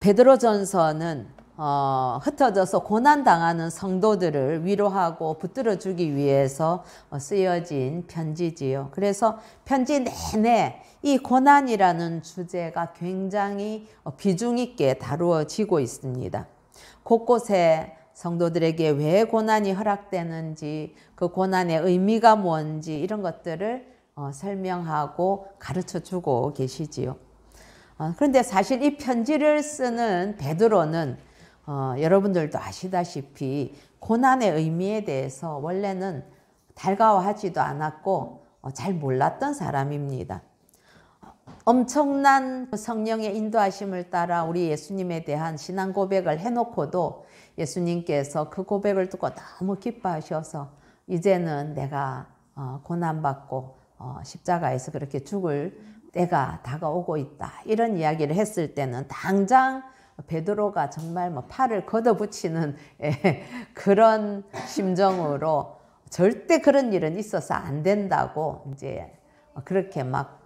베드로전서는 흩어져서 고난당하는 성도들을 위로하고 붙들어주기 위해서 쓰여진 편지지요. 그래서 편지 내내 이 고난이라는 주제가 굉장히 비중 있게 다루어지고 있습니다. 곳곳에 성도들에게 왜 고난이 허락되는지, 그 고난의 의미가 뭔지 이런 것들을 설명하고 가르쳐주고 계시지요. 그런데 사실 이 편지를 쓰는 베드로는 여러분들도 아시다시피 고난의 의미에 대해서 원래는 달가워하지도 않았고 잘 몰랐던 사람입니다. 엄청난 성령의 인도하심을 따라 우리 예수님에 대한 신앙 고백을 해놓고도 예수님께서 그 고백을 듣고 너무 기뻐하셔서 이제는 내가 고난받고 십자가에서 그렇게 죽을 때가 다가오고 있다, 이런 이야기를 했을 때는 당장 베드로가 정말 팔을 걷어붙이는 그런 심정으로 절대 그런 일은 있어서 안 된다고 이제 그렇게 막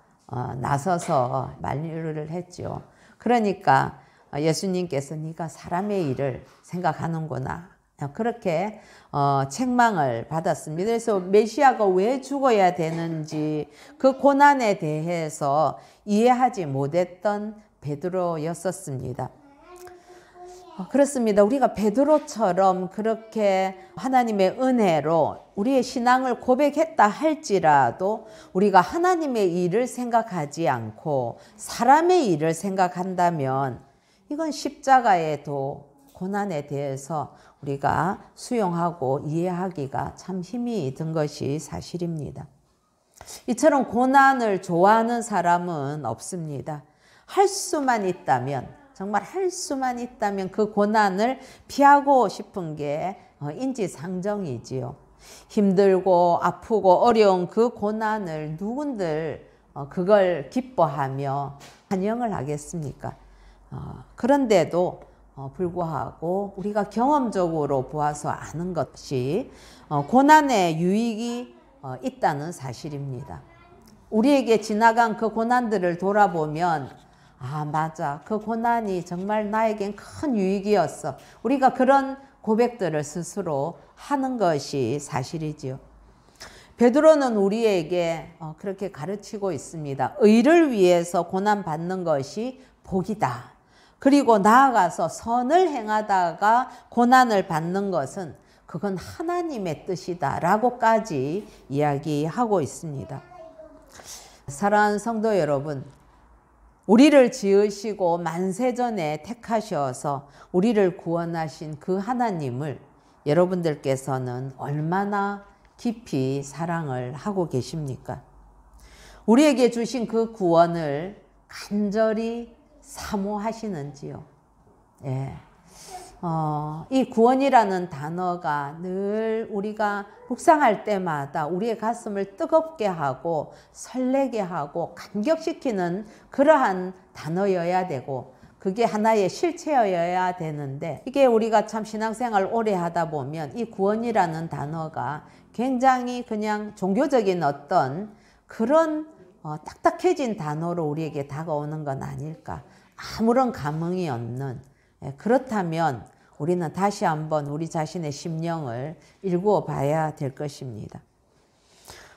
나서서 만류를 했죠. 그러니까 예수님께서 네가 사람의 일을 생각하는구나, 그렇게 책망을 받았습니다. 그래서 메시아가 왜 죽어야 되는지 그 고난에 대해서 이해하지 못했던 베드로였었습니다. 그렇습니다. 우리가 베드로처럼 그렇게 하나님의 은혜로 우리의 신앙을 고백했다 할지라도 우리가 하나님의 일을 생각하지 않고 사람의 일을 생각한다면 이건 십자가에도 고난에 대해서 우리가 수용하고 이해하기가 참 힘이 든 것이 사실입니다. 이처럼 고난을 좋아하는 사람은 없습니다. 할 수만 있다면, 정말 할 수만 있다면 그 고난을 피하고 싶은 게 인지상정이지요. 힘들고 아프고 어려운 그 고난을 누군들 그걸 기뻐하며 환영을 하겠습니까? 그런데도 불구하고 우리가 경험적으로 보아서 아는 것이 고난의 유익이 있다는 사실입니다. 우리에게 지나간 그 고난들을 돌아보면 맞아, 그 고난이 정말 나에겐 큰 유익이었어, 우리가 그런 고백들을 스스로 하는 것이 사실이지요. 베드로는 우리에게 그렇게 가르치고 있습니다. 의를 위해서 고난받는 것이 복이다. 그리고 나아가서 선을 행하다가 고난을 받는 것은 그건 하나님의 뜻이다 라고까지 이야기하고 있습니다. 사랑하는 성도 여러분, 우리를 지으시고 만세전에 택하셔서 우리를 구원하신 그 하나님을 여러분들께서는 얼마나 깊이 사랑을 하고 계십니까? 우리에게 주신 그 구원을 간절히 사모하시는지요? 예. 이 구원이라는 단어가 늘 우리가 묵상할 때마다 우리의 가슴을 뜨겁게 하고 설레게 하고 감격시키는 그러한 단어여야 되고 그게 하나의 실체여야 되는데, 이게 우리가 참 신앙생활 오래 하다 보면 이 구원이라는 단어가 굉장히 그냥 종교적인 어떤 그런 딱딱해진 단어로 우리에게 다가오는 건 아닐까, 아무런 감흥이 없는. 그렇다면 우리는 다시 한번 우리 자신의 심령을 일구어 봐야 될 것입니다.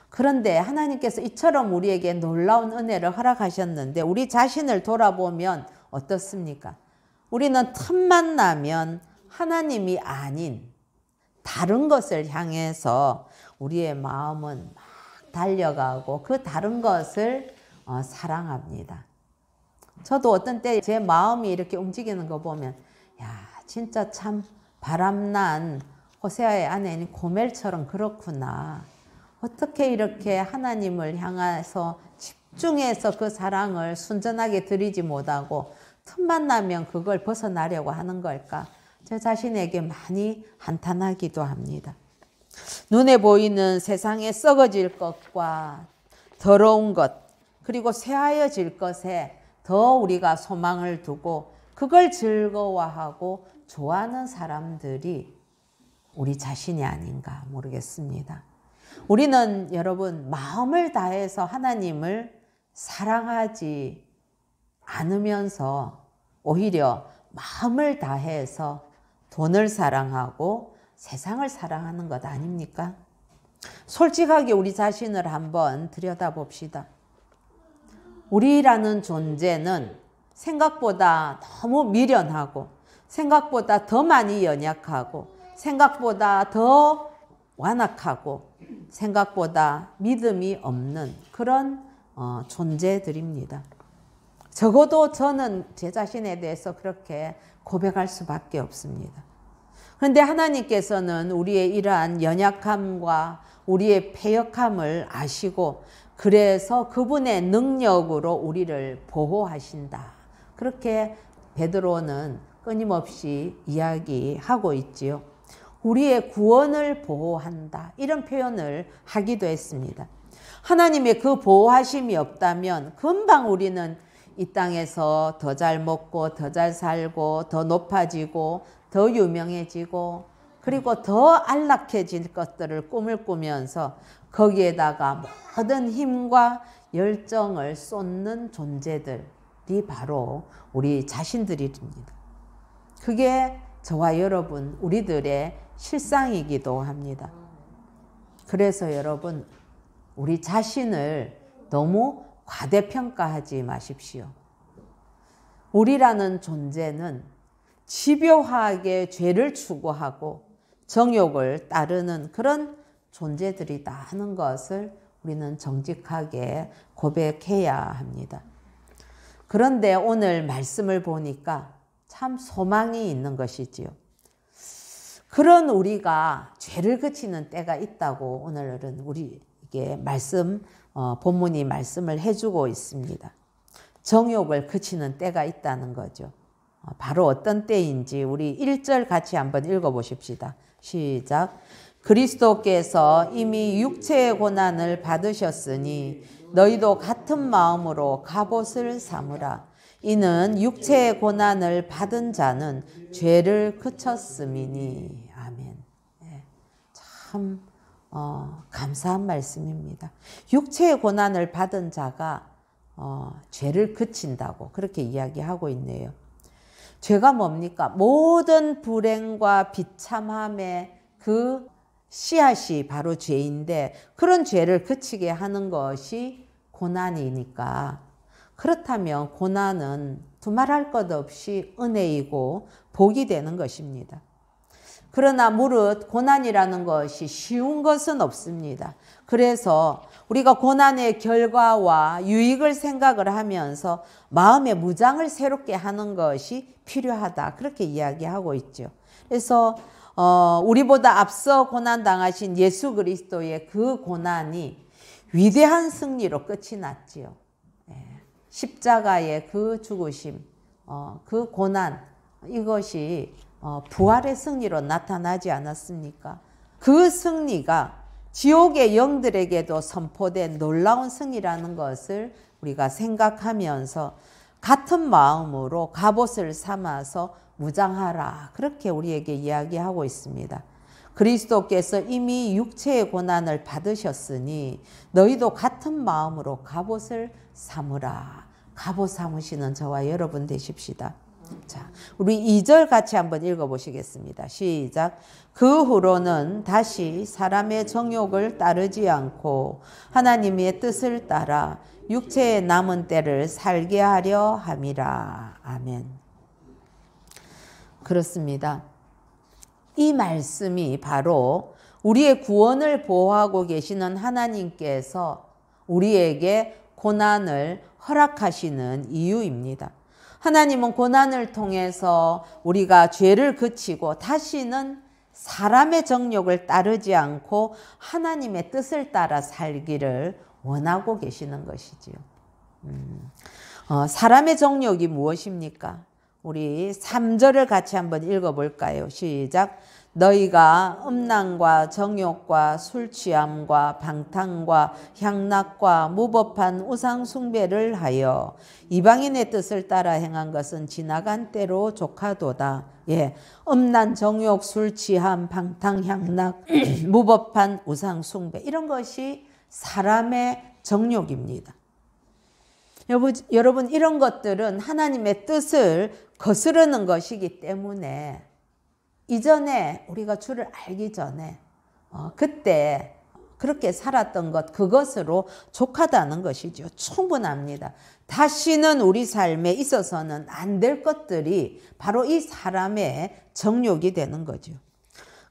그런데 하나님께서 이처럼 우리에게 놀라운 은혜를 허락하셨는데 우리 자신을 돌아보면 어떻습니까? 우리는 틈만 나면 하나님이 아닌 다른 것을 향해서 우리의 마음은 막 달려가고 그 다른 것을 사랑합니다. 저도 어떤 때 제 마음이 이렇게 움직이는 거 보면 진짜 참 바람난 호세아의 아내인 고멜처럼 그렇구나. 어떻게 이렇게 하나님을 향해서 집중해서 그 사랑을 순전하게 드리지 못하고 틈만 나면 그걸 벗어나려고 하는 걸까? 제 자신에게 많이 한탄하기도 합니다. 눈에 보이는 세상에 썩어질 것과 더러운 것, 그리고 쇠하여질 것에 더 우리가 소망을 두고 그걸 즐거워하고 좋아하는 사람들이 우리 자신이 아닌가 모르겠습니다. 우리는 여러분 마음을 다해서 하나님을 사랑하지 않으면서 오히려 마음을 다해서 돈을 사랑하고 세상을 사랑하는 것 아닙니까? 솔직하게 우리 자신을 한번 들여다봅시다. 우리라는 존재는 생각보다 너무 미련하고 생각보다 더 많이 연약하고 생각보다 더 완악하고 생각보다 믿음이 없는 그런 존재들입니다. 적어도 저는 제 자신에 대해서 그렇게 고백할 수밖에 없습니다. 그런데 하나님께서는 우리의 이러한 연약함과 우리의 패역함을 아시고 그래서 그분의 능력으로 우리를 보호하신다. 그렇게 베드로는 끊임없이 이야기하고 있지요. 우리의 구원을 보호한다. 이런 표현을 하기도 했습니다. 하나님의 그 보호하심이 없다면 금방 우리는 이 땅에서 더 잘 먹고 더 잘 살고 더 높아지고 더 유명해지고 그리고 더 안락해질 것들을 꿈을 꾸면서 거기에다가 모든 힘과 열정을 쏟는 존재들이 바로 우리 자신들입니다. 그게 저와 여러분 우리들의 실상이기도 합니다. 그래서 여러분 우리 자신을 너무 과대평가하지 마십시오. 우리라는 존재는 집요하게 죄를 추구하고 정욕을 따르는 그런 존재들이다 하는 것을 우리는 정직하게 고백해야 합니다. 그런데 오늘 말씀을 보니까 참 소망이 있는 것이지요. 그런 우리가 죄를 그치는 때가 있다고 오늘은 우리에게 본문이 말씀을 해주고 있습니다. 정욕을 그치는 때가 있다는 거죠. 바로 어떤 때인지 우리 1절 같이 한번 읽어보십시다. 시작. 그리스도께서 이미 육체의 고난을 받으셨으니 너희도 같은 마음으로 갑옷을 삼으라. 이는 육체의 고난을 받은 자는 죄를 그쳤음이니. 아멘. 참 감사한 말씀입니다. 육체의 고난을 받은 자가 죄를 그친다고 그렇게 이야기하고 있네요. 죄가 뭡니까? 모든 불행과 비참함의 그 씨앗이 바로 죄인데 그런 죄를 그치게 하는 것이 고난이니까 그렇다면 고난은 두말할 것 없이 은혜이고 복이 되는 것입니다. 그러나 무릇 고난이라는 것이 쉬운 것은 없습니다. 그래서 우리가 고난의 결과와 유익을 생각을 하면서 마음의 무장을 새롭게 하는 것이 필요하다. 그렇게 이야기하고 있죠. 그래서 우리보다 앞서 고난당하신 예수 그리스도의 그 고난이 위대한 승리로 끝이 났지요. 십자가의 그 죽으심, 그 고난, 이것이 부활의 승리로 나타나지 않았습니까? 그 승리가 지옥의 영들에게도 선포된 놀라운 승리라는 것을 우리가 생각하면서 같은 마음으로 갑옷을 삼아서 무장하라. 그렇게 우리에게 이야기하고 있습니다. 그리스도께서 이미 육체의 고난을 받으셨으니 너희도 같은 마음으로 갑옷을 삼으라. 갑옷 삼으시는 저와 여러분 되십시다. 자, 우리 2절 같이 한번 읽어보시겠습니다. 시작. 그 후로는 다시 사람의 정욕을 따르지 않고 하나님의 뜻을 따라 육체의 남은 때를 살게 하려 함이라. 아멘. 그렇습니다. 이 말씀이 바로 우리의 구원을 보호하고 계시는 하나님께서 우리에게 고난을 허락하시는 이유입니다. 하나님은 고난을 통해서 우리가 죄를 그치고 다시는 사람의 정욕을 따르지 않고 하나님의 뜻을 따라 살기를 원하고 계시는 것이지요. 사람의 정욕이 무엇입니까? 우리 3절을 같이 한번 읽어볼까요? 시작. 너희가 음란과 정욕과 술 취함과 방탕과 향락과 무법한 우상 숭배를 하여 이방인의 뜻을 따라 행한 것은 지나간 때로 족하도다. 음란, 정욕, 술 취함, 방탕, 향락, 무법한 우상 숭배, 이런 것이 사람의 정욕입니다. 여러분 이런 것들은 하나님의 뜻을 거스르는 것이기 때문에 이전에 우리가 주를 알기 전에 그때 그렇게 살았던 것 그것으로 족하다는 것이죠. 충분합니다. 다시는 우리 삶에 있어서는 안 될 것들이 바로 이 사람의 정욕이 되는 거죠.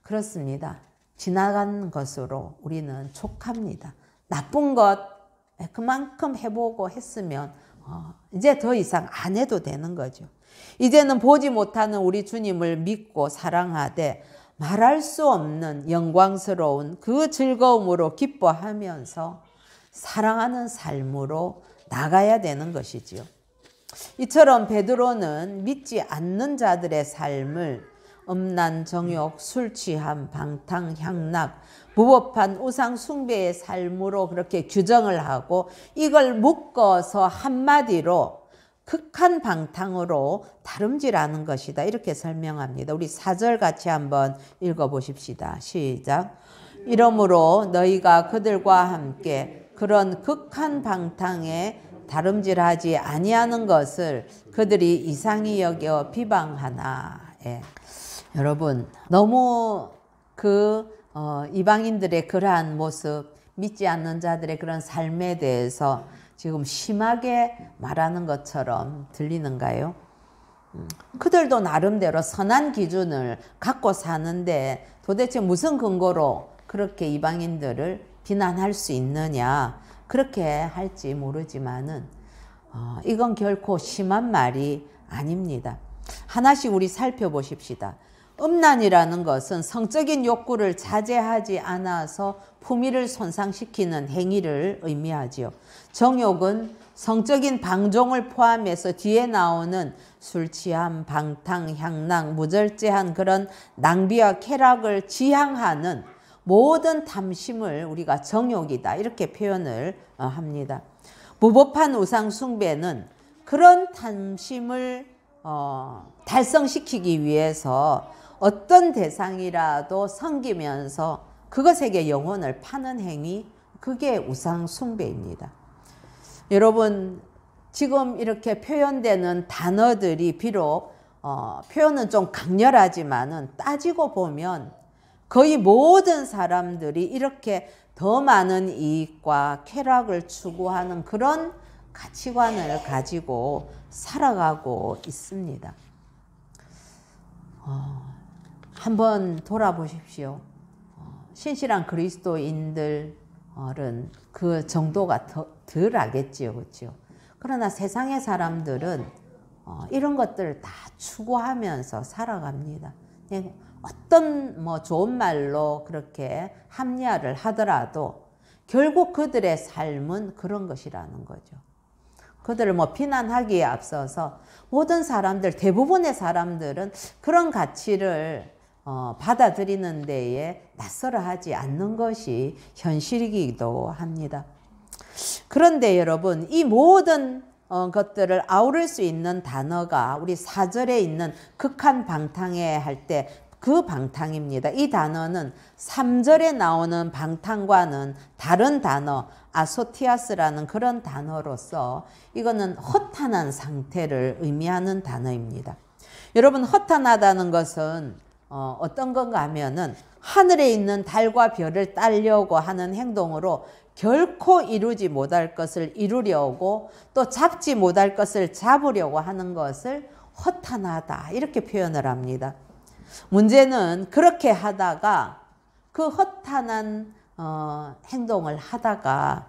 그렇습니다. 지나간 것으로 우리는 족합니다. 나쁜 것 그만큼 해보고 했으면 이제 더 이상 안 해도 되는 거죠. 이제는 보지 못하는 우리 주님을 믿고 사랑하되 말할 수 없는 영광스러운 그 즐거움으로 기뻐하면서 사랑하는 삶으로 나가야 되는 것이지요. 이처럼 베드로는 믿지 않는 자들의 삶을 음란, 정욕, 술 취함, 방탕, 향락, 무법한 우상 숭배의 삶으로 그렇게 규정을 하고 이걸 묶어서 한마디로 극한 방탕으로 다름질하는 것이다. 이렇게 설명합니다. 우리 4절 같이 한번 읽어보십시다. 시작. 이러므로 너희가 그들과 함께 그런 극한 방탕에 다름질하지 아니하는 것을 그들이 이상히 여겨 비방하나. 예. 여러분 너무 이방인들의 그러한 모습, 믿지 않는 자들의 그런 삶에 대해서 지금 심하게 말하는 것처럼 들리는가요? 그들도 나름대로 선한 기준을 갖고 사는데 도대체 무슨 근거로 그렇게 이방인들을 비난할 수 있느냐, 그렇게 할지 모르지만은 이건 결코 심한 말이 아닙니다. 하나씩 우리 살펴보십시다. 음란이라는 것은 성적인 욕구를 자제하지 않아서 품위를 손상시키는 행위를 의미하지요. 정욕은 성적인 방종을 포함해서 뒤에 나오는 술 취함, 방탕, 향락, 무절제한 그런 낭비와 쾌락을 지향하는 모든 탐심을 우리가 정욕이다 이렇게 표현을 합니다. 무법한 우상 숭배는 그런 탐심을 달성시키기 위해서 어떤 대상이라도 섬기면서 그것에게 영혼을 파는 행위, 그게 우상 숭배입니다. 여러분 지금 이렇게 표현되는 단어들이 비록 표현은 좀 강렬하지만은 따지고 보면 거의 모든 사람들이 이렇게 더 많은 이익과 쾌락을 추구하는 그런 가치관을 가지고 살아가고 있습니다. 한번 돌아보십시오. 신실한 그리스도인들은 그 정도가 덜 하겠지요, 그렇죠? 그러나 세상의 사람들은 이런 것들을 다 추구하면서 살아갑니다. 어떤 좋은 말로 그렇게 합리화를 하더라도 결국 그들의 삶은 그런 것이라는 거죠. 그들을 비난하기에 앞서서 모든 사람들, 대부분의 사람들은 그런 가치를 받아들이는 데에 낯설어하지 않는 것이 현실이기도 합니다. 그런데 여러분 이 모든 것들을 아우를 수 있는 단어가 우리 4절에 있는 극한 방탕에 할 때 그 방탕입니다. 이 단어는 3절에 나오는 방탕과는 다른 단어 아소티아스라는 그런 단어로서 이거는 허탄한 상태를 의미하는 단어입니다. 여러분 허탄하다는 것은 어떤 건가 하면은 하늘에 있는 달과 별을 따려고 하는 행동으로 결코 이루지 못할 것을 이루려고 또 잡지 못할 것을 잡으려고 하는 것을 허탄하다 이렇게 표현을 합니다. 문제는 그렇게 하다가 그 허탄한 행동을 하다가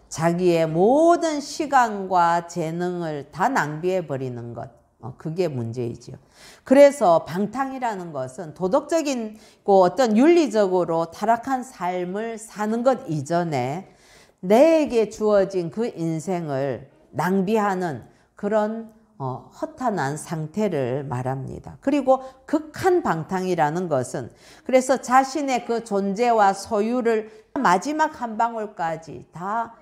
자기의 모든 시간과 재능을 다 낭비해 버리는 것, 그게 문제이지요. 그래서 방탕이라는 것은 도덕적인 어떤 윤리적으로 타락한 삶을 사는 것 이전에 내게 주어진 그 인생을 낭비하는 그런 허탄한 상태를 말합니다. 그리고 극한 방탕이라는 것은 그래서 자신의 그 존재와 소유를 마지막 한 방울까지 다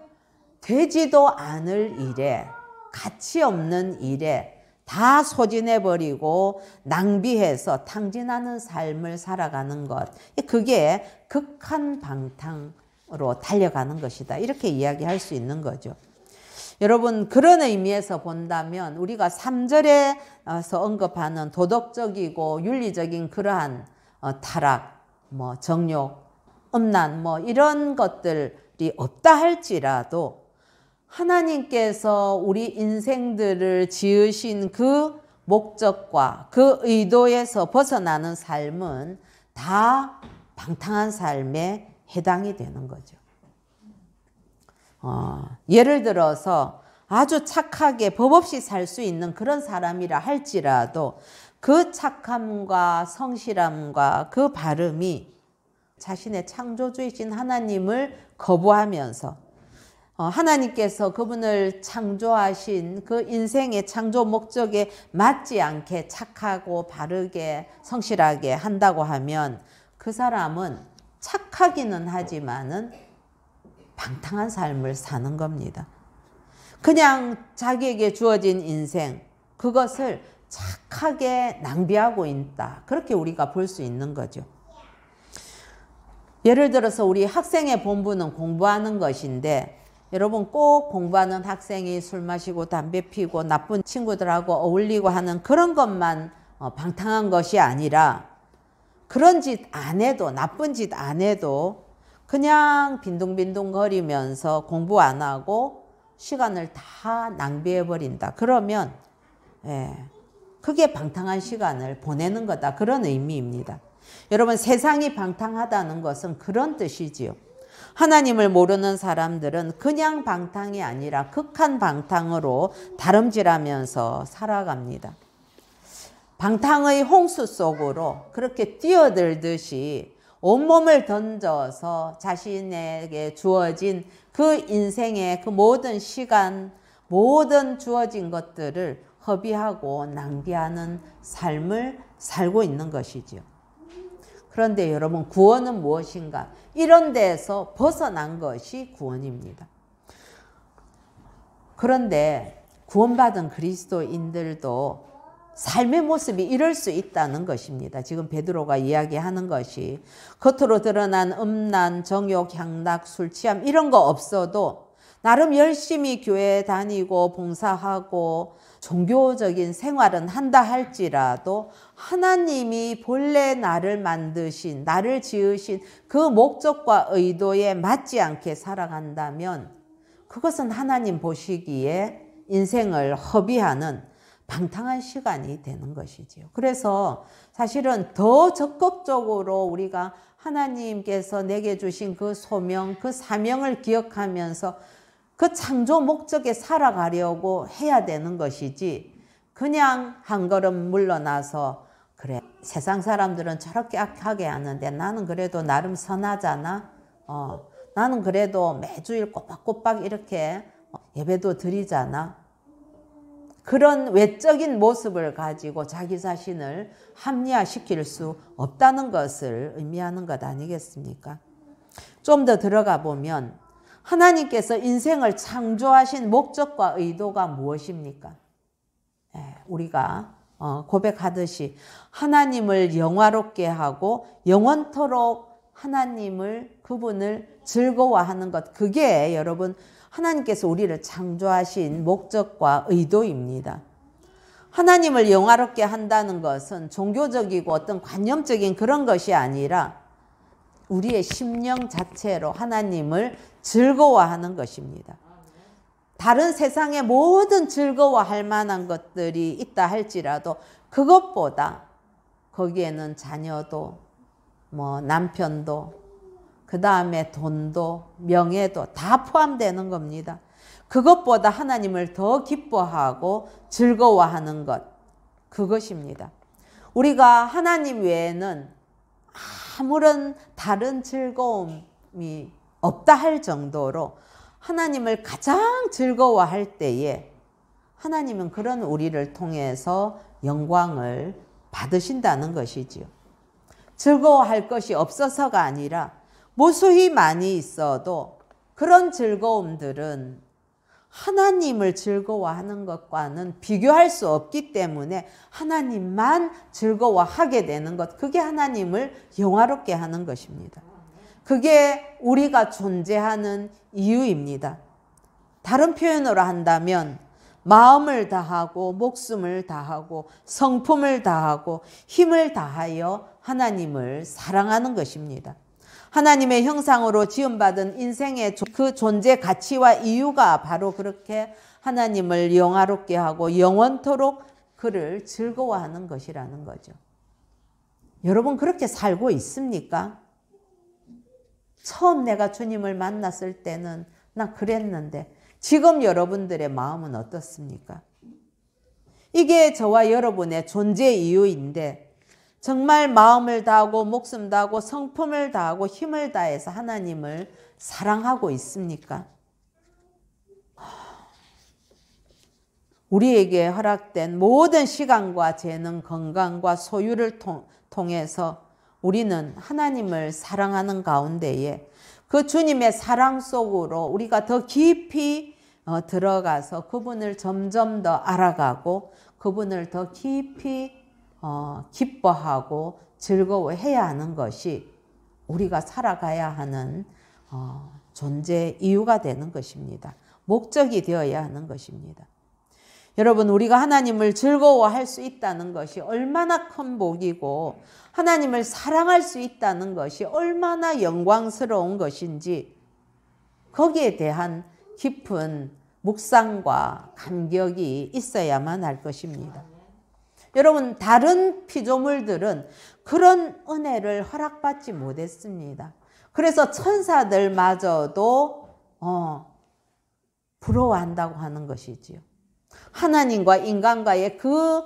되지도 않을 일에, 가치 없는 일에 다 소진해버리고 낭비해서 탕진하는 삶을 살아가는 것, 그게 극한 방탕으로 달려가는 것이다 이렇게 이야기할 수 있는 거죠. 여러분 그런 의미에서 본다면 우리가 3절에서 언급하는 도덕적이고 윤리적인 그러한 타락, 정욕, 음란 이런 것들이 없다 할지라도 하나님께서 우리 인생들을 지으신 그 목적과 그 의도에서 벗어나는 삶은 다 방탕한 삶에 해당이 되는 거죠. 예를 들어서 아주 착하게 법 없이 살 수 있는 그런 사람이라 할지라도 그 착함과 성실함과 그 바름이 자신의 창조주이신 하나님을 거부하면서 하나님께서 그분을 창조하신 그 인생의 창조 목적에 맞지 않게 착하고 바르게 성실하게 한다고 하면 그 사람은 착하기는 하지만은 방탕한 삶을 사는 겁니다. 그냥 자기에게 주어진 인생, 그것을 착하게 낭비하고 있다. 그렇게 우리가 볼 수 있는 거죠. 예를 들어서 우리 학생의 본분은 공부하는 것인데 여러분 꼭 공부하는 학생이 술 마시고 담배 피고 나쁜 친구들하고 어울리고 하는 그런 것만 방탕한 것이 아니라 그런 짓 안 해도 나쁜 짓 안 해도 그냥 빈둥빈둥 거리면서 공부 안 하고 시간을 다 낭비해 버린다. 그러면 그게 방탕한 시간을 보내는 거다. 그런 의미입니다. 여러분 세상이 방탕하다는 것은 그런 뜻이지요. 하나님을 모르는 사람들은 그냥 방탕이 아니라 극한 방탕으로 다름질하면서 살아갑니다. 방탕의 홍수 속으로 그렇게 뛰어들듯이 온몸을 던져서 자신에게 주어진 그 인생의 그 모든 시간, 모든 주어진 것들을 허비하고 낭비하는 삶을 살고 있는 것이지요. 그런데 여러분 구원은 무엇인가? 이런 데에서 벗어난 것이 구원입니다. 그런데 구원받은 그리스도인들도 삶의 모습이 이럴 수 있다는 것입니다. 지금 베드로가 이야기하는 것이 겉으로 드러난 음란, 정욕, 향락, 술 취함 이런 거 없어도 나름 열심히 교회 다니고 봉사하고 종교적인 생활은 한다 할지라도 하나님이 본래 나를 만드신, 나를 지으신 그 목적과 의도에 맞지 않게 살아간다면 그것은 하나님 보시기에 인생을 허비하는 방탕한 시간이 되는 것이지요. 그래서 사실은 더 적극적으로 우리가 하나님께서 내게 주신 그 소명, 그 사명을 기억하면서 그 창조 목적에 살아가려고 해야 되는 것이지 그냥 한 걸음 물러나서 그래 세상 사람들은 저렇게 악하게 하는데 나는 그래도 나름 선하잖아. 나는 그래도 매주일 꼬박꼬박 이렇게 예배도 드리잖아. 그런 외적인 모습을 가지고 자기 자신을 합리화시킬 수 없다는 것을 의미하는 것 아니겠습니까? 좀 더 들어가 보면 하나님께서 인생을 창조하신 목적과 의도가 무엇입니까? 우리가 고백하듯이 하나님을 영화롭게 하고 영원토록 하나님을 그분을 즐거워하는 것, 그게 여러분 하나님께서 우리를 창조하신 목적과 의도입니다. 하나님을 영화롭게 한다는 것은 종교적이고 어떤 관념적인 그런 것이 아니라 우리의 심령 자체로 하나님을 즐거워하는 것입니다. 다른 세상의 모든 즐거워할 만한 것들이 있다 할지라도 그것보다 거기에는 자녀도 남편도 그 다음에 돈도 명예도 다 포함되는 겁니다. 그것보다 하나님을 더 기뻐하고 즐거워하는 것, 그것입니다. 우리가 하나님 외에는 아무런 다른 즐거움이 없다 할 정도로 하나님을 가장 즐거워할 때에 하나님은 그런 우리를 통해서 영광을 받으신다는 것이지요. 즐거워할 것이 없어서가 아니라 무수히 많이 있어도 그런 즐거움들은 하나님을 즐거워하는 것과는 비교할 수 없기 때문에 하나님만 즐거워하게 되는 것, 그게 하나님을 영화롭게 하는 것입니다. 그게 우리가 존재하는 이유입니다. 다른 표현으로 한다면 마음을 다하고 목숨을 다하고 성품을 다하고 힘을 다하여 하나님을 사랑하는 것입니다. 하나님의 형상으로 지음받은 인생의 그 존재 가치와 이유가 바로 그렇게 하나님을 영화롭게 하고 영원토록 그를 즐거워하는 것이라는 거죠. 여러분 그렇게 살고 있습니까? 처음 내가 주님을 만났을 때는 나 그랬는데 지금 여러분들의 마음은 어떻습니까? 이게 저와 여러분의 존재 이유인데 정말 마음을 다하고 목숨 다하고 성품을 다하고 힘을 다해서 하나님을 사랑하고 있습니까? 우리에게 허락된 모든 시간과 재능, 건강과 소유를 통해서 우리는 하나님을 사랑하는 가운데에 그 주님의 사랑 속으로 우리가 더 깊이 들어가서 그분을 점점 더 알아가고 그분을 더 깊이 기뻐하고 즐거워해야 하는 것이 우리가 살아가야 하는 존재 이유가 되는 것입니다. 목적이 되어야 하는 것입니다. 여러분 우리가 하나님을 즐거워할 수 있다는 것이 얼마나 큰 복이고 하나님을 사랑할 수 있다는 것이 얼마나 영광스러운 것인지 거기에 대한 깊은 묵상과 감격이 있어야만 할 것입니다. 여러분 다른 피조물들은 그런 은혜를 허락받지 못했습니다. 그래서 천사들마저도 부러워한다고 하는 것이지요. 하나님과 인간과의 그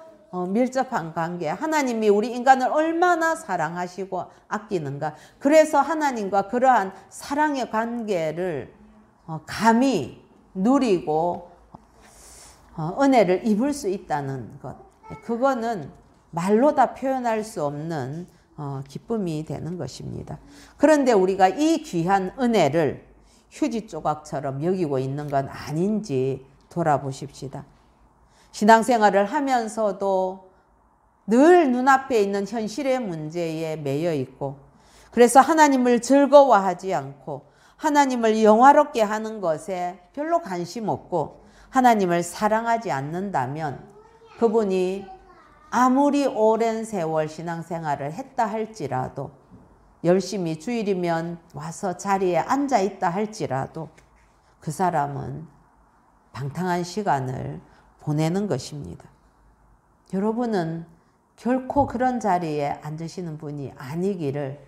밀접한 관계, 하나님이 우리 인간을 얼마나 사랑하시고 아끼는가. 그래서 하나님과 그러한 사랑의 관계를 감히 누리고 은혜를 입을 수 있다는 것. 그거는 말로 다 표현할 수 없는 기쁨이 되는 것입니다. 그런데 우리가 이 귀한 은혜를 휴지 조각처럼 여기고 있는 건 아닌지 돌아보십시다. 신앙생활을 하면서도 늘 눈앞에 있는 현실의 문제에 매여 있고 그래서 하나님을 즐거워하지 않고 하나님을 영화롭게 하는 것에 별로 관심 없고 하나님을 사랑하지 않는다면 그분이 아무리 오랜 세월 신앙생활을 했다 할지라도 열심히 주일이면 와서 자리에 앉아 있다 할지라도 그 사람은 방탕한 시간을 보내는 것입니다. 여러분은 결코 그런 자리에 앉으시는 분이 아니기를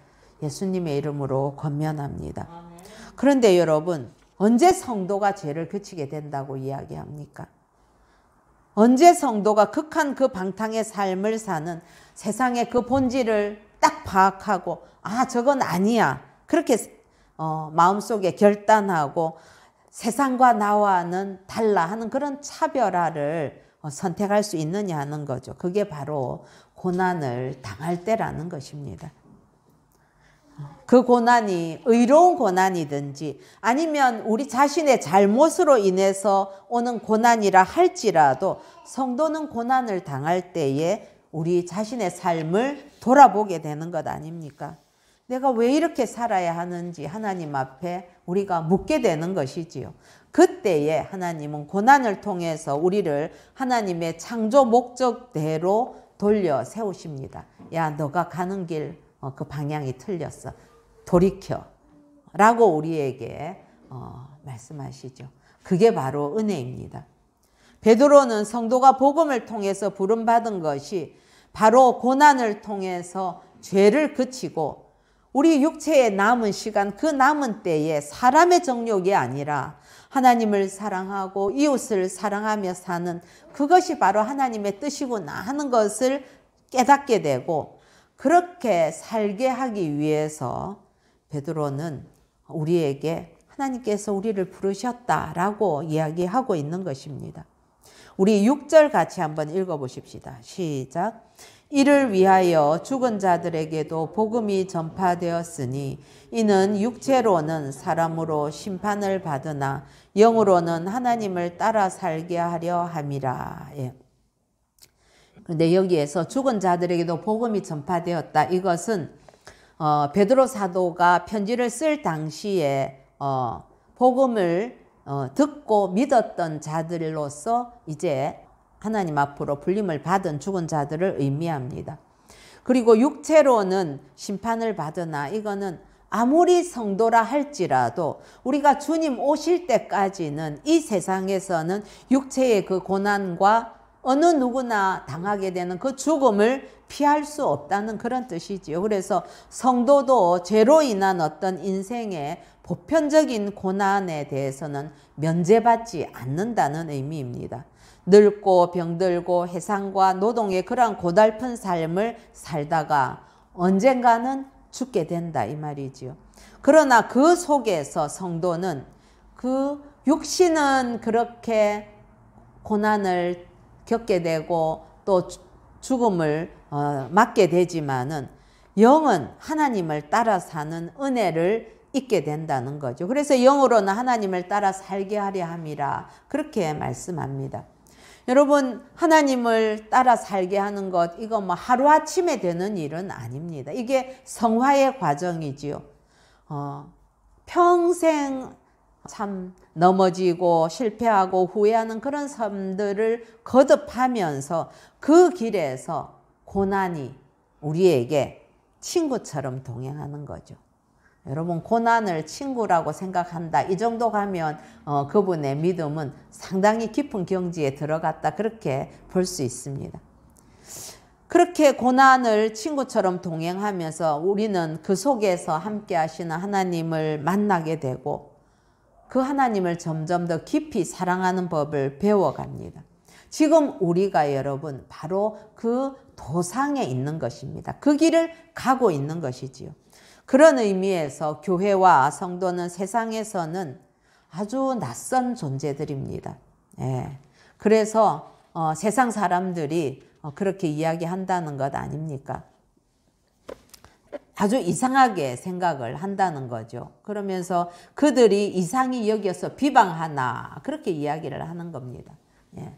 예수님의 이름으로 권면합니다. 그런데 여러분 언제 성도가 죄를 그치게 된다고 이야기합니까? 언제 성도가 극한 그 방탕의 삶을 사는 세상의 그 본질을 딱 파악하고 저건 아니야 그렇게 마음속에 결단하고 세상과 나와는 달라 하는 그런 차별화를 선택할 수 있느냐 하는 거죠. 그게 바로 고난을 당할 때라는 것입니다. 그 고난이 의로운 고난이든지 아니면 우리 자신의 잘못으로 인해서 오는 고난이라 할지라도 성도는 고난을 당할 때에 우리 자신의 삶을 돌아보게 되는 것 아닙니까? 내가 왜 이렇게 살아야 하는지 하나님 앞에 우리가 묻게 되는 것이지요. 그때에 하나님은 고난을 통해서 우리를 하나님의 창조 목적대로 돌려 세우십니다. 야, 너가 가는 길 그 방향이 틀렸어. 돌이켜. 라고 우리에게 말씀하시죠. 그게 바로 은혜입니다. 베드로는 성도가 복음을 통해서 부름받은 것이 바로 고난을 통해서 죄를 그치고 우리 육체의 남은 시간, 그 남은 때에 사람의 정욕이 아니라 하나님을 사랑하고 이웃을 사랑하며 사는 그것이 바로 하나님의 뜻이구나 하는 것을 깨닫게 되고 그렇게 살게 하기 위해서 베드로는 우리에게 하나님께서 우리를 부르셨다라고 이야기하고 있는 것입니다. 우리 6절 같이 한번 읽어보십시다. 시작. 이를 위하여 죽은 자들에게도 복음이 전파되었으니 이는 육체로는 사람으로 심판을 받으나 영으로는 하나님을 따라 살게 하려 함이라. 그런데 여기에서 죽은 자들에게도 복음이 전파되었다. 이것은 베드로 사도가 편지를 쓸 당시에 복음을 듣고 믿었던 자들로서 이제 하나님 앞으로 불림을 받은 죽은 자들을 의미합니다. 그리고 육체로는 심판을 받으나 이거는 아무리 성도라 할지라도 우리가 주님 오실 때까지는 이 세상에서는 육체의 그 고난과 어느 누구나 당하게 되는 그 죽음을 피할 수 없다는 그런 뜻이지요. 그래서 성도도 죄로 인한 어떤 인생의 보편적인 고난에 대해서는 면제받지 않는다는 의미입니다. 늙고 병들고 해상과 노동의 그러한 고달픈 삶을 살다가 언젠가는 죽게 된다 이 말이지요. 그러나 그 속에서 성도는 그 육신은 그렇게 고난을 겪게 되고 또 죽음을 맞게 되지만은 영은 하나님을 따라 사는 은혜를 잊게 된다는 거죠. 그래서 영으로는 하나님을 따라 살게 하려 함이라 그렇게 말씀합니다. 여러분, 하나님을 따라 살게 하는 것, 이거 뭐 하루아침에 되는 일은 아닙니다. 이게 성화의 과정이지요. 평생 참 넘어지고 실패하고 후회하는 그런 삶들을 거듭하면서 그 길에서 고난이 우리에게 친구처럼 동행하는 거죠. 여러분, 고난을 친구라고 생각한다. 이 정도 가면 그분의 믿음은 상당히 깊은 경지에 들어갔다. 그렇게 볼 수 있습니다. 그렇게 고난을 친구처럼 동행하면서 우리는 그 속에서 함께 하시는 하나님을 만나게 되고 그 하나님을 점점 더 깊이 사랑하는 법을 배워갑니다. 지금 우리가 여러분 바로 그 도상에 있는 것입니다. 그 길을 가고 있는 것이지요. 그런 의미에서 교회와 성도는 세상에서는 아주 낯선 존재들입니다. 예. 그래서 세상 사람들이 그렇게 이야기한다는 것 아닙니까? 아주 이상하게 생각을 한다는 거죠. 그러면서 그들이 이상히 여겨서 비방하나 그렇게 이야기를 하는 겁니다. 예.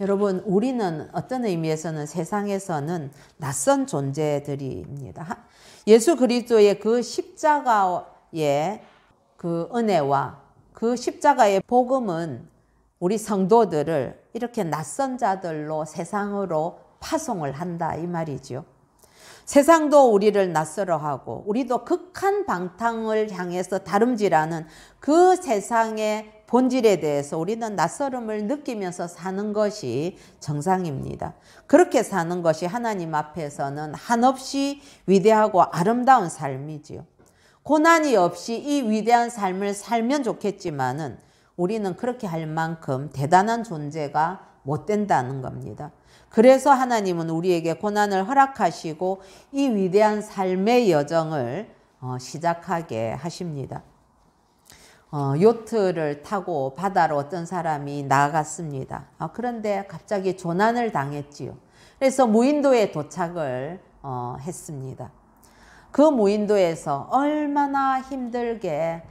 여러분, 우리는 어떤 의미에서는 세상에서는 낯선 존재들입니다. 예수 그리스도의 그 십자가의 그 은혜와 그 십자가의 복음은 우리 성도들을 이렇게 낯선 자들로 세상으로 파송을 한다 이 말이죠. 세상도 우리를 낯설어하고 우리도 극한 방탕을 향해서 다름질하는 그 세상의 본질에 대해서 우리는 낯설음을 느끼면서 사는 것이 정상입니다. 그렇게 사는 것이 하나님 앞에서는 한없이 위대하고 아름다운 삶이지요. 고난이 없이 이 위대한 삶을 살면 좋겠지만은 우리는 그렇게 할 만큼 대단한 존재가 못 된다는 겁니다. 그래서 하나님은 우리에게 고난을 허락하시고 이 위대한 삶의 여정을 시작하게 하십니다. 요트를 타고 바다로 어떤 사람이 나아갔습니다. 그런데 갑자기 조난을 당했지요. 그래서 무인도에 도착을 했습니다. 그 무인도에서 얼마나 힘들게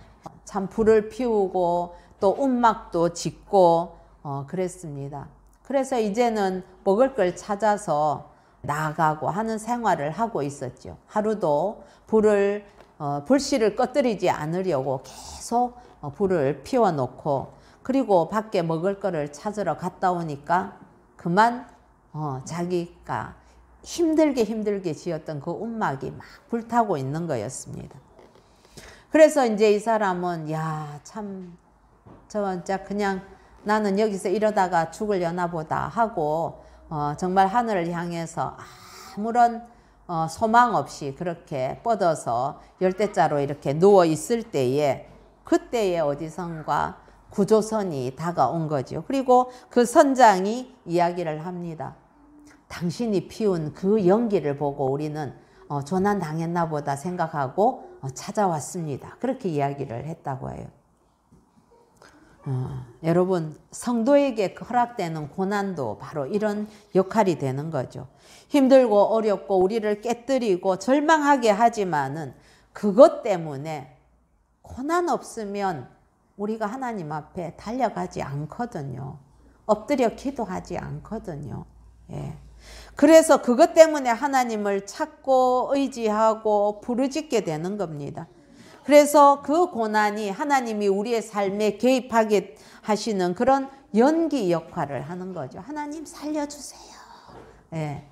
참 불을 피우고 또 움막도 짓고 그랬습니다. 그래서 이제는 먹을 걸 찾아서 나가고 하는 생활을 하고 있었죠. 하루도 불씨를 꺼뜨리지 않으려고 계속 불을 피워놓고 그리고 밖에 먹을 거를 찾으러 갔다 오니까 그만 자기가 힘들게 지었던 그 움막이 막 불타고 있는 거였습니다. 그래서 이제 이 사람은 참 진짜 그냥 나는 여기서 이러다가 죽으려나 보다 하고 정말 하늘을 향해서 아무런 소망 없이 그렇게 뻗어서 열대자로 이렇게 누워 있을 때에 그때에 어디선가 구조선이 다가온 거죠. 그리고 그 선장이 이야기를 합니다. 당신이 피운 그 연기를 보고 우리는 조난 당했나 보다 생각하고 찾아왔습니다. 그렇게 이야기를 했다고 해요. 여러분, 성도에게 허락되는 고난도 바로 이런 역할이 되는 거죠. 힘들고 어렵고 우리를 깨뜨리고 절망하게 하지만은 그것 때문에 고난 없으면 우리가 하나님 앞에 달려가지 않거든요. 엎드려 기도하지 않거든요. 예. 그래서 그것 때문에 하나님을 찾고 의지하고 부르짖게 되는 겁니다. 그래서 그 고난이 하나님이 우리의 삶에 개입하게 하시는 그런 연기 역할을 하는 거죠. 하나님 살려주세요. 예.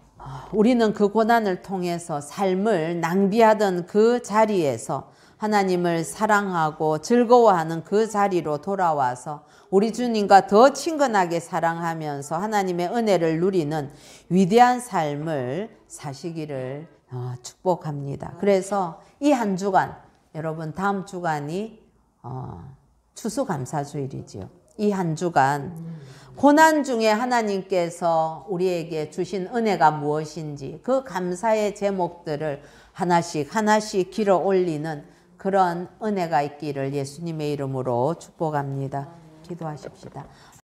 우리는 그 고난을 통해서 삶을 낭비하던 그 자리에서 하나님을 사랑하고 즐거워하는 그 자리로 돌아와서 우리 주님과 더 친근하게 사랑하면서 하나님의 은혜를 누리는 위대한 삶을 사시기를 축복합니다. 그래서 이 한 주간, 여러분 다음 주간이 추수감사주일이지요. 이 한 주간 고난 중에 하나님께서 우리에게 주신 은혜가 무엇인지 그 감사의 제목들을 하나씩 하나씩 길어 올리는 그런 은혜가 있기를 예수님의 이름으로 축복합니다. 기도하십시다.